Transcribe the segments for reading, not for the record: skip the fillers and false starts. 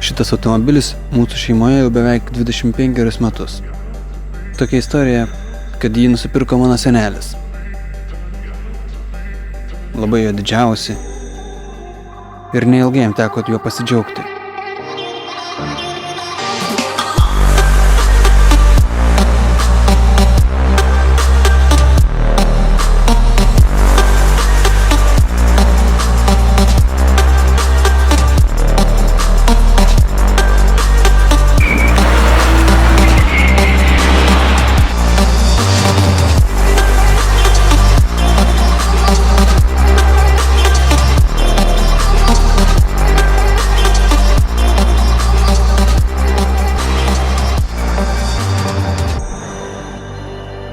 Šitas automobilis mūsų šeimoje jau beveik 25 metus. Tokia istorija, kad jį nusipirko mano senelis. Labai jo didžiausi ir neilgai jam teko juo pasidžiaugti.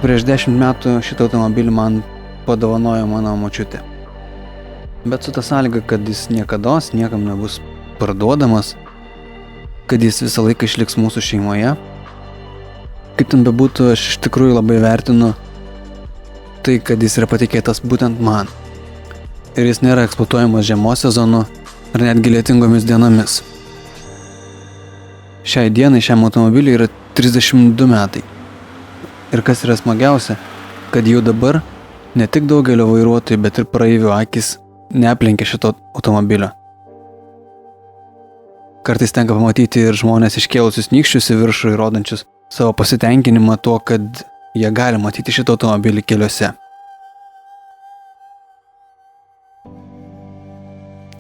Prieš 10 metų šitą automobilį man padovanojo mano močiutė. Bet su ta sąlyga, kad jis niekados niekam nebus parduodamas, kad jis visą laiką išliks mūsų šeimoje. Kaip ten bebūtų, aš iš tikrųjų labai vertinu tai, kad jis yra patikėtas būtent man. Ir jis nėra eksploatuojamas žiemos sezonu ar netgi lietingomis dienomis. Šiai dienai šiam automobiliui yra 32 metai. Ir kas yra smagiausia, kad jau dabar ne tik daugelio vairuotojų, bet ir praeivių akis neaplenkia šito automobilio. Kartais tenka pamatyti ir žmonės iškėlusius nykščius į viršų, įrodančius savo pasitenkinimą tuo, kad jie gali matyti šitą automobilį keliuose.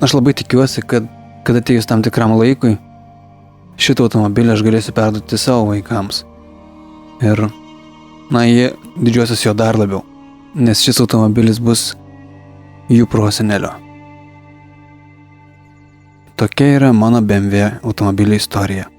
Aš labai tikiuosi, kad atėjus tam tikram laikui, šitą automobilį aš galėsiu perduoti savo vaikams. Ir jie didžiuosius jo dar labiau, nes šis automobilis bus jų prosenelio. Tokia yra mano BMW automobilio istorija.